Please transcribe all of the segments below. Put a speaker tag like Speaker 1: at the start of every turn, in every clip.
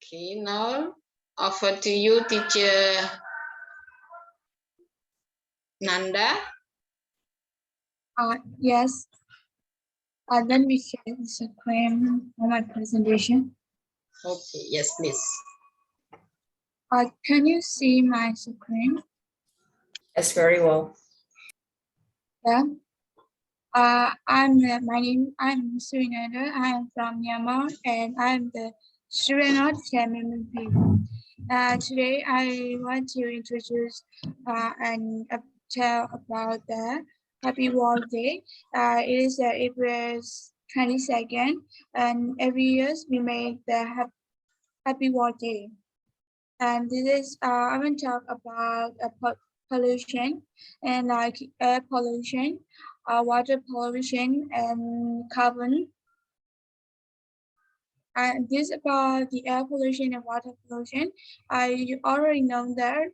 Speaker 1: Okay, now offer to you, teacher Nanda.
Speaker 2: Yes. Let me share the screen for my presentation.
Speaker 1: Okay, yes, please.
Speaker 2: Can you see my screen?
Speaker 1: Yes, very well.
Speaker 2: Yeah. I'm Srinanda. I am from Myanmar and I'm the student of Chairman people. Today I want to introduce and tell about the Happy World Day. It is April 22nd, and every year we make the Happy World Day. And this is I want to talk about pollution and like air pollution, water pollution, and carbon. And this about the air pollution and water pollution. I already know that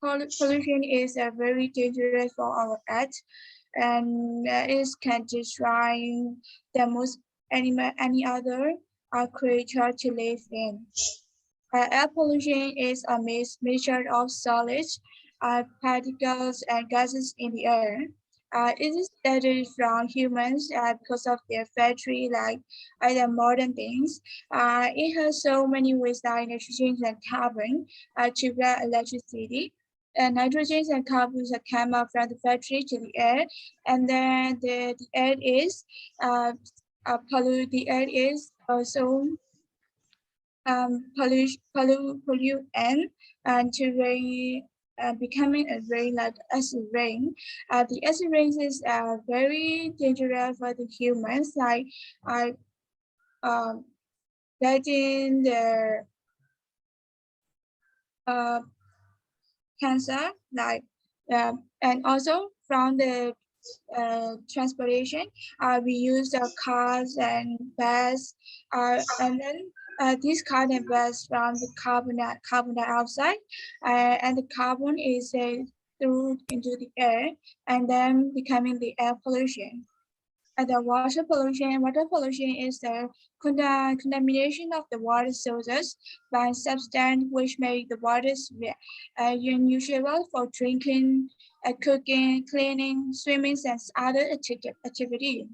Speaker 2: pollution is very dangerous for our earth, and it can destroy the most any other creature to live in. Air pollution is a mixture of solids, particles, and gases in the air. It is started from humans because of their factory, like other modern things. It has so many ways like nitrogen and carbon to get electricity. And nitrogen and carbon that come out from the factory to the air, and then the air is pollute. The air is also pollute and to rain becoming a rain like acid rain. The acid rain is very dangerous for the humans, like um, getting the uh, cancer, like and also from the transportation. We use the cars and bus, and then this cars and bus from the carbon dioxide, and the carbon is through into the air, and then becoming the air pollution. The water pollution is the contamination of the water sources by substances which make the water unusable for drinking, cooking, cleaning, swimming, and other activity.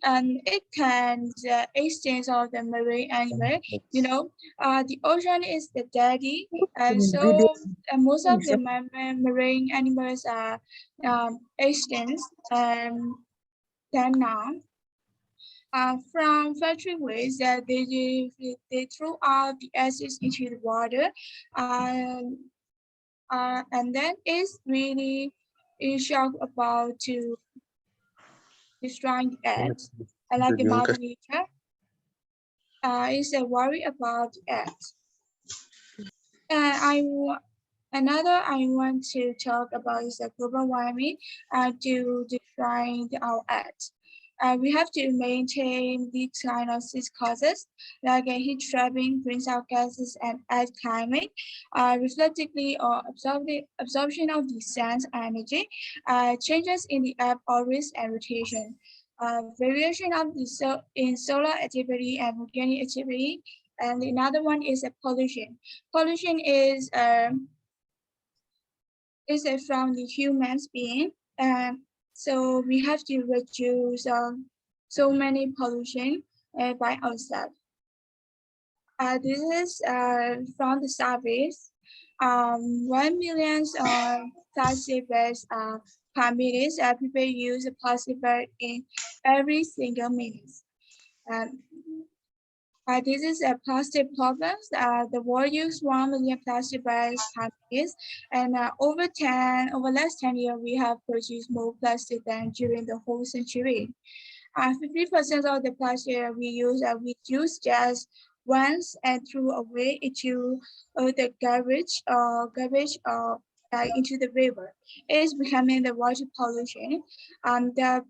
Speaker 2: And it can extend of the marine animal. You know, the ocean is the daddy, and so most of the marine animals are extinct. Then now, from factory waste, they throw out the acids into the water, and then it's really shock about to destroying the earth, like the mother nature. Is a worry about the earth. Another I want to talk about is the global warming to destroy our earth. We have to maintain these kind of six causes like heat trapping, greenhouse gases, and earth climate, reflectively or absorption of the sun's energy, changes in the earth orbit and rotation, variation of the in solar activity and volcanic activity, and another one is a pollution. Pollution is from the humans being. So we have to reduce so many pollution by ourselves. This is from the surveys. 1 million plastic bags per minute. People use a plastic bag in every single minute. Um, this is a plastic problem. The world uses 1 million plastic bags per minute, and over last 10 years, we have produced more plastic than during the whole century. 50% of the plastic we use just once and threw away into the garbage into the river. It is becoming the water pollution. The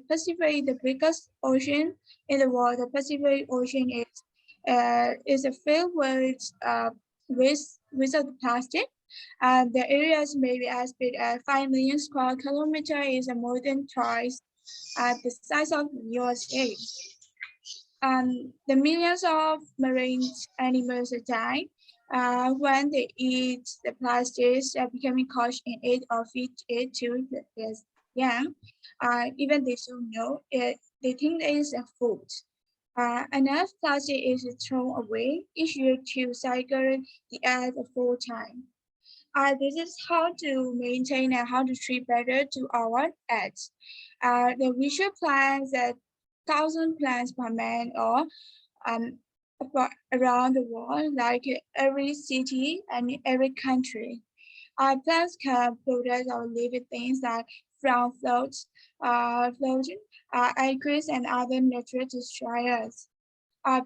Speaker 2: Pacific, the biggest ocean in the world. The Pacific Ocean is filled with the plastic. The areas maybe as big as 5 million square kilometers is more than twice the size of the USA. The millions of marine animals die when they eat the plastics, becoming caught in it or feed it to the young. Even they don't know it, they think it is a food. Enough plastic is thrown away each year to cycle the earth a full time. This is how to maintain and how to treat better to our earth. The visual plants that 1,000 plants per man or um, around the world, like every city and every country. Our plants can protect our living things like from flooding, acres, and other natural destroyers.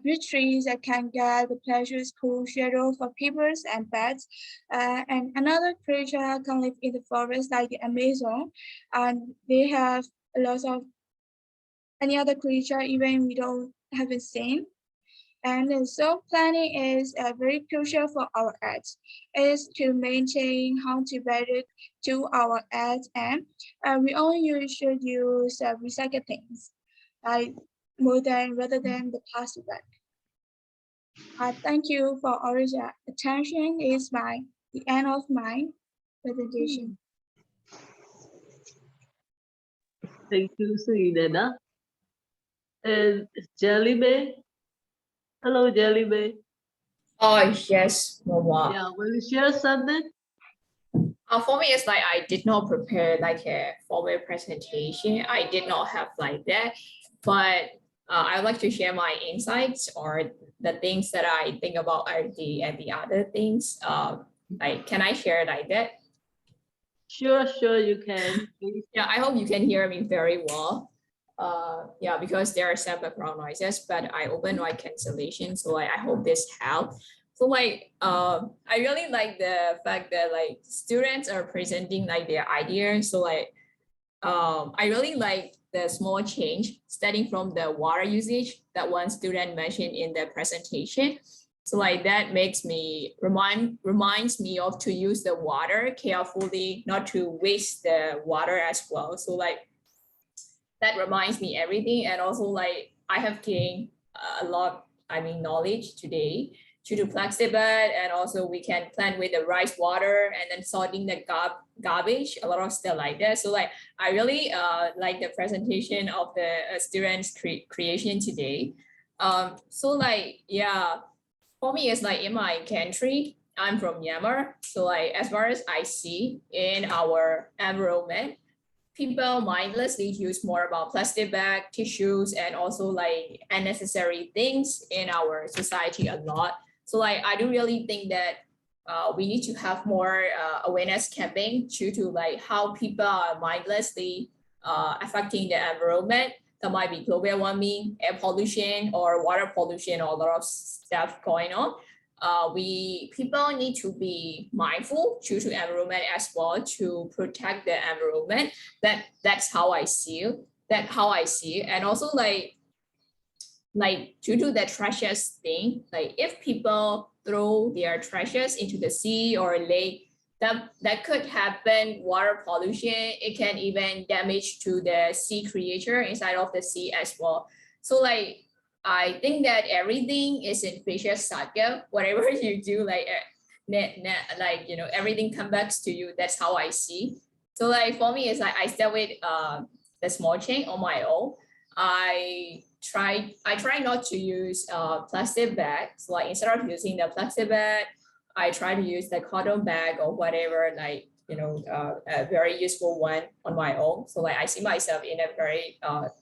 Speaker 2: Big trees that can get the precious cool shadow for people and pets. And another creature can live in the forest like the Amazon. And they have a lot of any other creature even we don't haven't seen. And so planning is very crucial for our earth. It is to maintain how to better to our earth and we only should use recycled things like more than rather than the plastic bag. Thank you for all your attention. Is the end of my presentation.
Speaker 3: Thank you, Surinena. And Jelly Bay. Hello, Jelly Bay.
Speaker 1: Oh, yes, Mama.
Speaker 3: Yeah, will you share something?
Speaker 1: For me, it's like I did not prepare like a formal presentation. I did not have like that, but I would like to share my insights or the things that I think about RD and the other things. Like, can I share like that?
Speaker 3: Sure, you can. Please.
Speaker 1: Yeah, I hope you can hear me very well. Yeah, because there are some background noises, but I opened my cancellation, so like, I hope this helps. So like, I really like the fact that like students are presenting like their ideas. So like, I really like the small change starting from the water usage that one student mentioned in the presentation. So like that makes me reminds me of to use the water carefully, not to waste the water as well. So like that reminds me everything. And also like I have gained a lot, knowledge today due to plastic bag, and also we can plant with the rice water and then sorting the garbage, a lot of stuff like that. So like I really like the presentation of the students creation today. So like, yeah, for me it's like in my country, I'm from Myanmar. So like as far as I see in our environment, people mindlessly use more about plastic bag, tissues, and also like unnecessary things in our society a lot. So like I do really think that we need to have more awareness campaign due to like how people are mindlessly affecting the environment. There might be global warming, air pollution, or water pollution, or a lot of stuff going on. People need to be mindful due to environment as well to protect the environment. That's how I see it. That's how I see it. And also like due to the trashes thing, like if people throw their trashes into the sea or lake, that could happen water pollution. It can even damage to the sea creature inside of the sea as well. So like I think that everything is in vicious cycle. Whatever you do, like like everything comes back to you. That's how I see. So like for me, it's like I start with the small change on my own. I try not to use plastic bags. Like instead of using the plastic bag, I try to use the cotton bag or whatever, like a very useful one on my own. So like I see myself in a very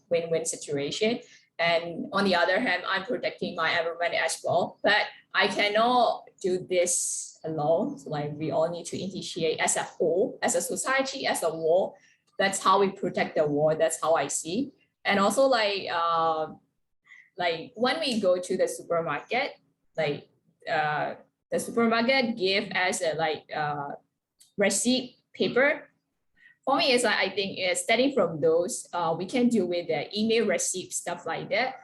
Speaker 1: win-win situation. And on the other hand, I'm protecting my environment as well. But I cannot do this alone. So like we all need to initiate as a whole, as a society, as a whole. That's how we protect the world. That's how I see. And also like when we go to the supermarket, like the supermarket give us a receipt paper. For me, it's like I think starting from those, we can do with the email receipt, stuff like that.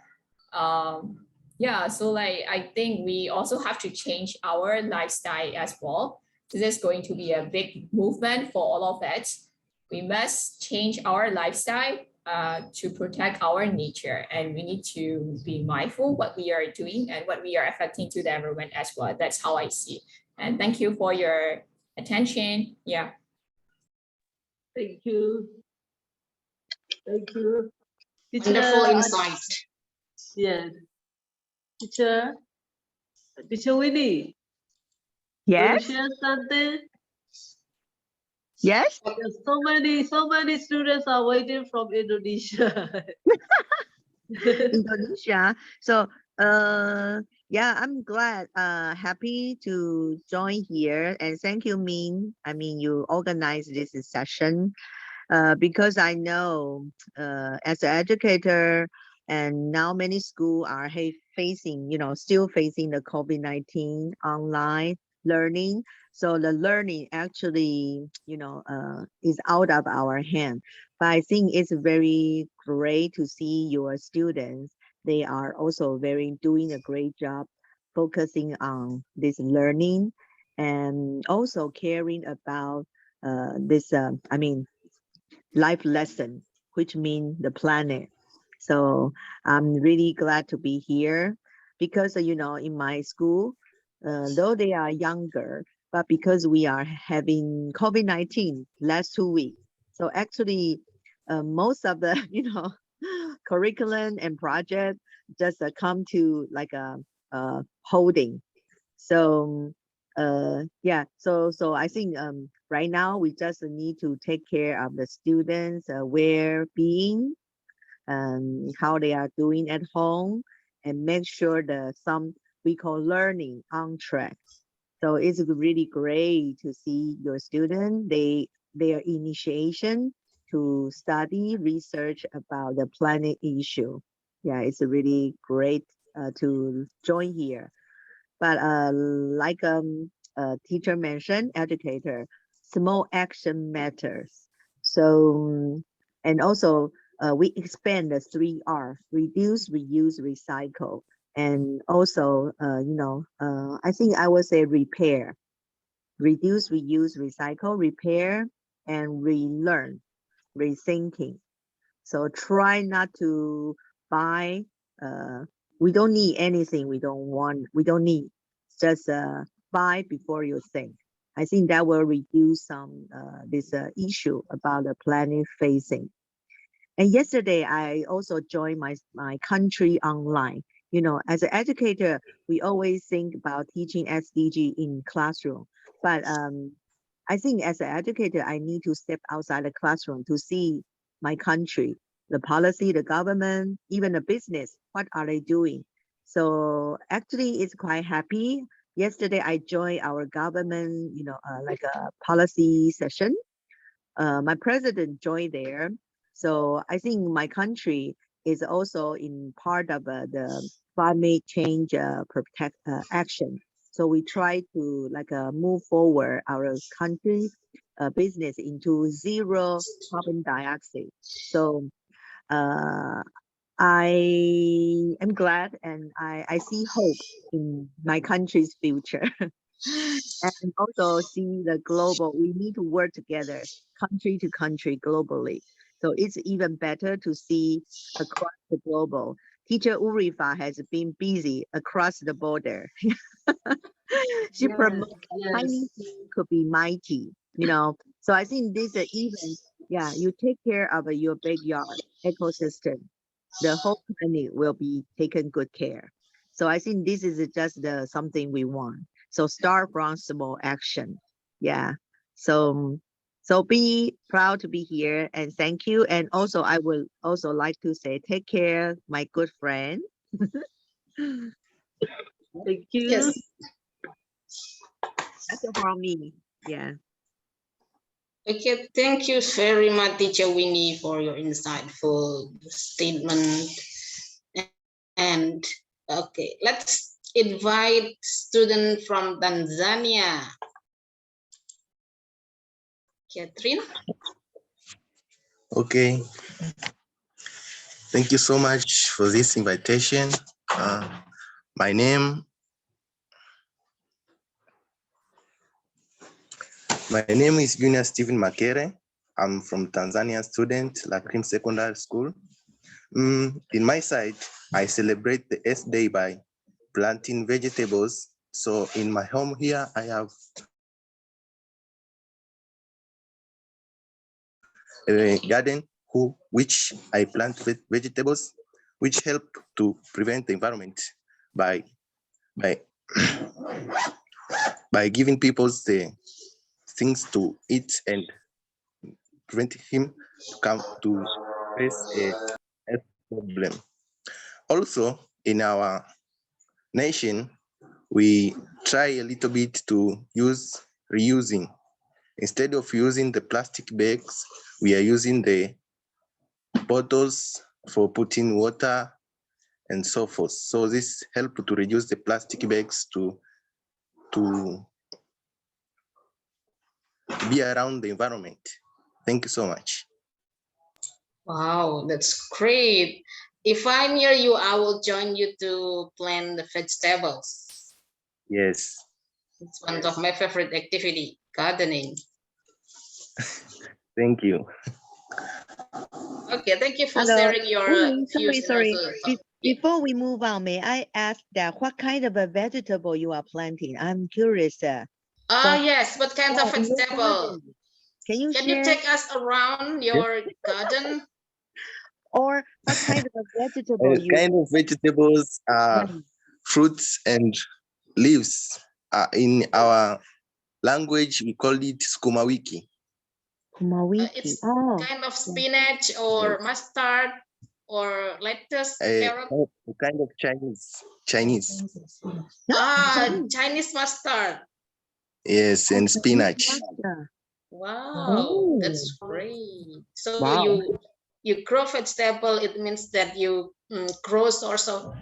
Speaker 1: Yeah, so like I think we also have to change our lifestyle as well. This is going to be a big movement for all of us. We must change our lifestyle to protect our nature, and we need to be mindful what we are doing and what we are affecting to the environment as well. That's how I see. And thank you for your attention. Yeah.
Speaker 3: Thank you. Thank you. Teacher,
Speaker 4: Wonderful insight.
Speaker 3: yes. Teacher, Teacher Winnie, will you
Speaker 5: Yes,
Speaker 3: share something?
Speaker 5: yes.
Speaker 3: There's so many students are waiting from Indonesia.
Speaker 5: Indonesia. So, yeah, I'm glad, happy to join here, and thank you, Min. I mean, you organized this session, because I know, as an educator, and now many schools are facing, still facing the COVID-19 online learning. So the learning actually, is out of our hand. But I think it's very great to see your students. They are also doing a great job focusing on this learning and also caring about this, I mean, life lesson, which mean the planet. So I'm really glad to be here because, in my school, though they are younger, but because we are having COVID-19 last 2 weeks, so actually most of the, curriculum and project just come to like a holding. So yeah, so I think right now we just need to take care of the students well-being, how they are doing at home, and make sure that some we call learning on track. So it's really great to see your student, their initiation to study research about the planet issue. Yeah, it's really great to join here. But like teacher mentioned, educator, small action matters. So, and also we expand the 3R: reduce, reuse, recycle. And also, I think I would say repair: reduce, reuse, recycle, repair, and relearn, rethinking. So try not to buy, we don't need anything we don't want, we don't need. Just buy before you think. I think that will reduce some this issue about the planet facing. And yesterday, I also joined my country online. As an educator, we always think about teaching SDG in classroom. But I think as an educator, I need to step outside the classroom to see my country, the policy, the government, even the business. What are they doing? So actually, it's quite happy. Yesterday, I joined our government, like a policy session. My president joined there. So I think my country is also in part of the climate change protect action. So we try to move forward our country business into zero carbon dioxide. So I am glad, and I see hope in my country's future. And also see the global, we need to work together, country to country, globally. So it's even better to see across the global. Teacher Urifa has been busy across the border. She
Speaker 3: Yes,
Speaker 5: promotes tiny
Speaker 3: yes.
Speaker 5: thing could be mighty, So I think this even, yeah, you take care of your backyard ecosystem, the whole planet will be taken good care. So I think this is just something we want. So start from small action. Yeah. So be proud to be here, and thank you. And also I would also like to say take care, my good friend.
Speaker 3: Thank you.
Speaker 4: Yes.
Speaker 5: That's all from me. Yeah.
Speaker 4: Okay, thank you very much, Teacher Winnie, for your insightful statement. And okay, let's invite student from Tanzania. Catherine.
Speaker 6: Okay, thank you so much for this invitation. My name is Junior Stephen Makere. I'm from Tanzania student, Lakrim Secondary School. In my side, I celebrate the Earth Day by planting vegetables. So in my home here, I have a garden which I plant vegetables, which help to prevent the environment by by giving people the things to eat and prevent him to come to face a health problem. Also, in our nation, we try a little bit to use reusing. Instead of using the plastic bags, we are using the bottles for putting water and so forth. So this help to reduce the plastic bags to be around the environment. Thank you so much.
Speaker 4: Wow, that's great. If I'm near you, I will join you to plant the vegetables.
Speaker 6: Yes.
Speaker 4: It's one of my favorite activity, gardening.
Speaker 6: Thank you.
Speaker 4: Okay, thank you for
Speaker 5: Hello.
Speaker 4: sharing your views.
Speaker 5: Sorry.
Speaker 4: And also,
Speaker 5: Before we move on, may I ask that what kind of a vegetable you are planting? I'm curious.
Speaker 4: yes, what kind of
Speaker 5: in your
Speaker 4: vegetable?
Speaker 5: garden. Can you
Speaker 4: Can
Speaker 5: share?
Speaker 4: you take us around your garden?
Speaker 5: Or what kind of a vegetable you
Speaker 6: Kind of vegetables are fruits and leaves. In our language, we call it skuma wiki.
Speaker 4: It's kind of spinach or mustard or lettuce, carrot.
Speaker 6: Kind of Chinese.
Speaker 4: Chinese mustard.
Speaker 6: Yes, and spinach.
Speaker 4: Wow, that's great. So you grow vegetable, it means that you grow also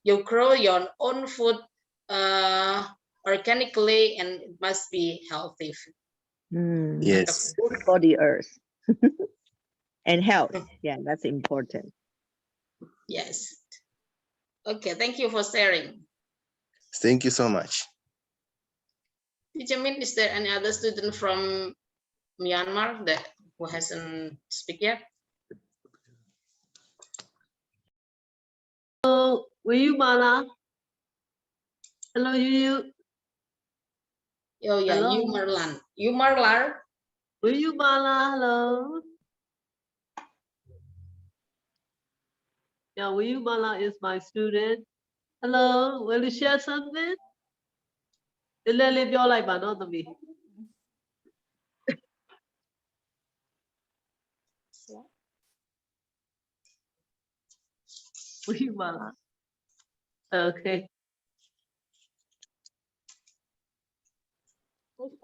Speaker 4: you grow your own food organically, and it must be healthy.
Speaker 6: Yes.
Speaker 5: Good for the earth. And health. Yeah, that's important.
Speaker 4: Yes. Okay, thank you for sharing.
Speaker 6: Thank you so much.
Speaker 4: Teacher Min, is there any other student from Myanmar that who hasn't speak yet?
Speaker 3: Hello, you Mala? Hello, you.
Speaker 4: Oh yeah,
Speaker 3: Hello.
Speaker 4: You Marlar.
Speaker 3: You Mala? Hello. Yeah, you Mala is my student. Hello, will you share something? Let live your life, but not to me. You Mala. Okay.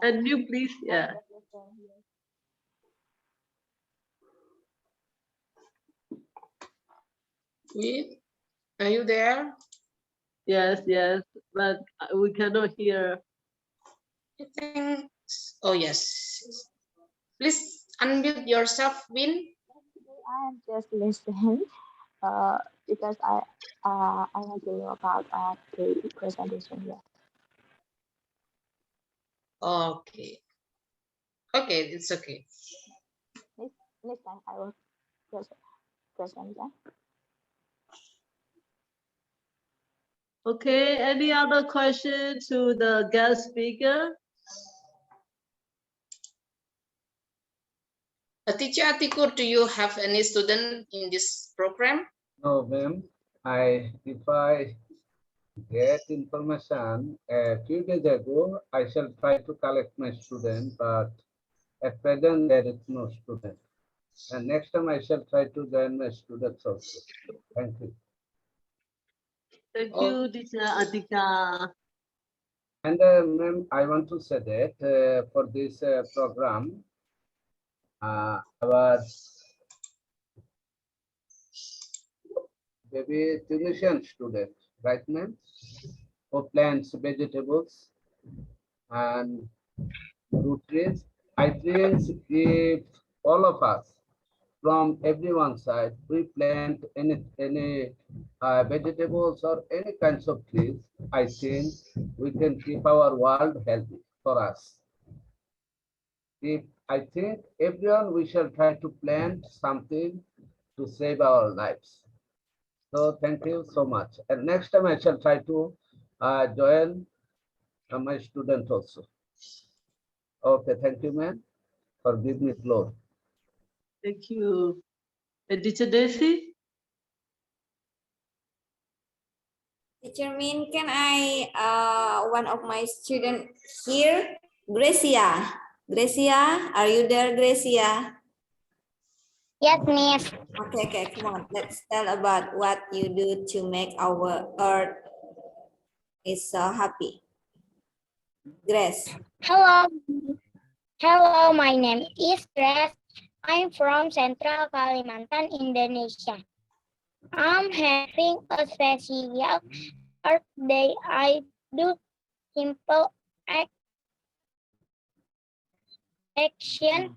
Speaker 3: And you please, yeah.
Speaker 4: Are you there?
Speaker 3: Yes, but we cannot hear.
Speaker 4: I think. Oh yes. Please unmute yourself, Win.
Speaker 7: I am just listening because I want to know about the presentation here.
Speaker 4: Okay. Okay, it's okay.
Speaker 7: Next time I will present that.
Speaker 3: Okay, any other question to the guest speaker?
Speaker 4: Teacher Atikur, do you have any student in this program?
Speaker 8: No, ma'am. If I get information a few days ago, I shall try to collect my student, but at present there is no student. And next time I shall try to join my students also. Thank you.
Speaker 3: Thank you, teacher Atika.
Speaker 8: And ma'am, I want to say that for this program, our baby Tunisian student, right, ma'am? For plants, vegetables, and nutrients. I think if all of us from everyone's side, we plant any vegetables or any kinds of trees, I think we can keep our world healthy for us. If I think everyone we shall try to plant something to save our lives. So thank you so much. And next time I shall try to join my student also. Okay, thank you, ma'am, for giving me floor.
Speaker 3: Thank you. And Teacher Daisy?
Speaker 9: Teacher Min, can I, one of my student here, Gracia. Gracia, are you there, Gracia?
Speaker 7: Yes, Miss.
Speaker 9: Okay, come on. Let's tell about what you do to make our earth is so happy. Grace.
Speaker 7: Hello. Hello, my name is Grace. I'm from Central Kalimantan, Indonesia. I'm having a special Earth Day. I do simple action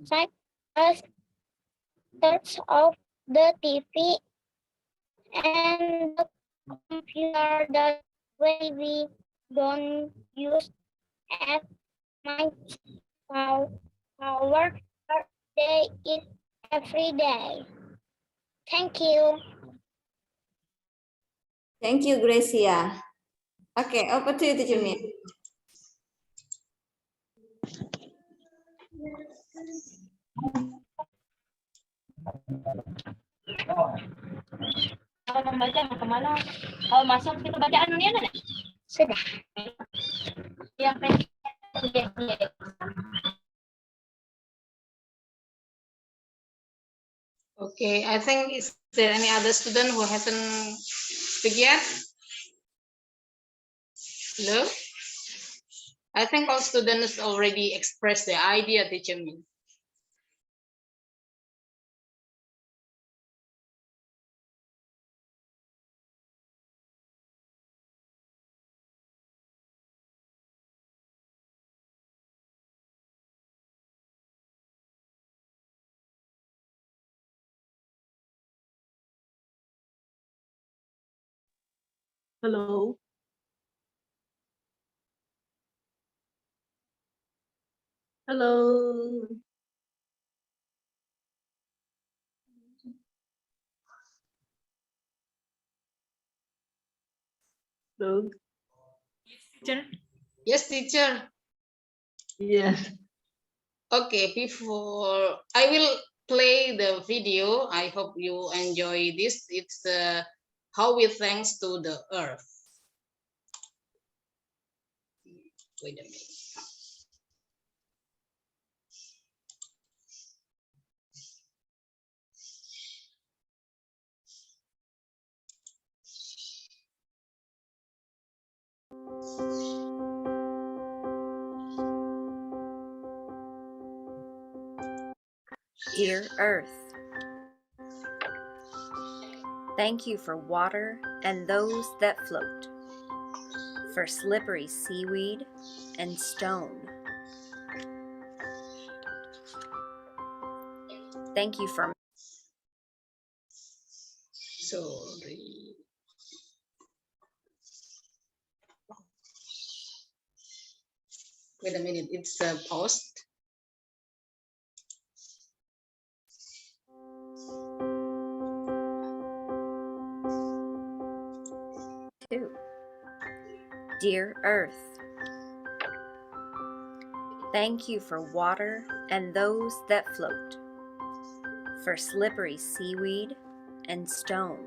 Speaker 7: such as turn off the TV and the computer that way we don't use as much power. Earth Day is every day. Thank you.
Speaker 9: Thank you, Gracia. Okay, over to you, Teacher Min.
Speaker 7: Kalau membaca mau kemana? Kalau masuk kita bacaan dunia mana? Sudah. Yang
Speaker 4: Okay, I think is there any other student who hasn't speak yet? Hello? I think all students already expressed their idea, Teacher Min.
Speaker 3: Hello. Hello. Hello.
Speaker 4: Teacher? Yes, teacher.
Speaker 3: Yes.
Speaker 4: Okay, before I will play the video, I hope you enjoy this. It's how we thanks to the earth. Wait a minute.
Speaker 10: Dear Earth, thank you for water and those that float, for slippery seaweed and stone. Thank you for
Speaker 4: Sorry. Wait a minute, it's paused.
Speaker 10: too. Dear Earth, thank you for water and those that float, for slippery seaweed and stone.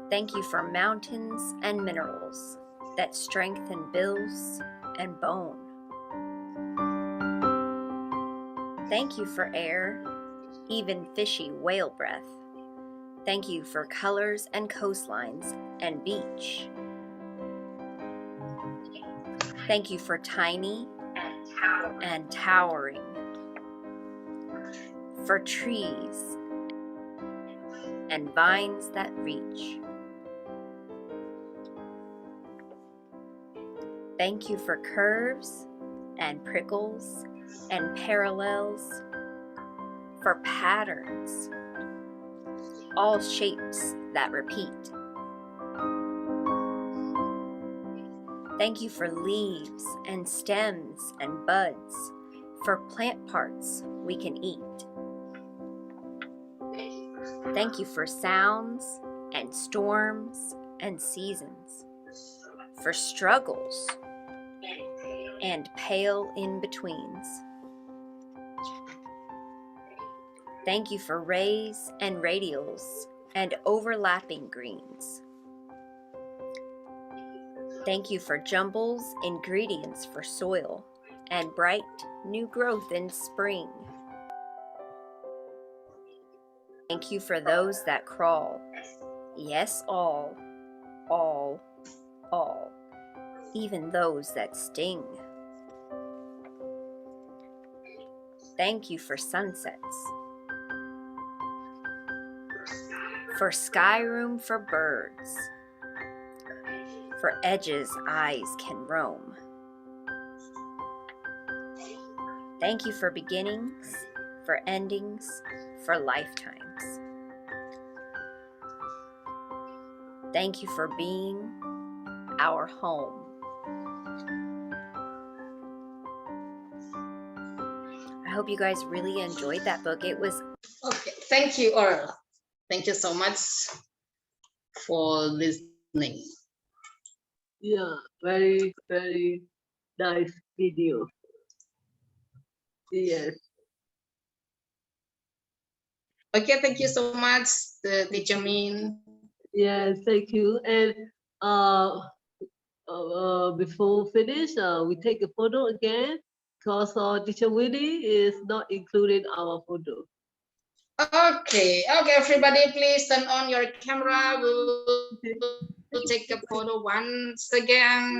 Speaker 10: Thank you for mountains and minerals that strengthen bills and bone. Thank you for air, even fishy whale breath. Thank you for colors and coastlines and beach. Thank you for tiny and towering, for trees and vines that reach. Thank you for curves and prickles and parallels, for patterns, all shapes that repeat. Thank you for leaves and stems and buds, for plant parts we can eat. Thank you for sounds and storms and seasons, for struggles and pale in-betweens. Thank you for rays and radials and overlapping greens. Thank you for jumbles, ingredients for soil, and bright new growth in spring. Thank you for those that crawl. Yes, all, even those that sting. Thank you for sunsets, for sky room for birds, for edges eyes can roam. Thank you for beginnings, for endings, for lifetimes. Thank you for being our home. I hope you guys really enjoyed that book. It was
Speaker 4: Okay, thank you all. Thank you so much for listening.
Speaker 3: Yeah, very, very nice video. Yes.
Speaker 4: Okay, thank you so much, Teacher Min.
Speaker 3: Yes, thank you. And before we finish, we take a photo again because Teacher Winnie is not included our photo.
Speaker 4: Okay, everybody, please turn on your camera. We'll take a photo once again.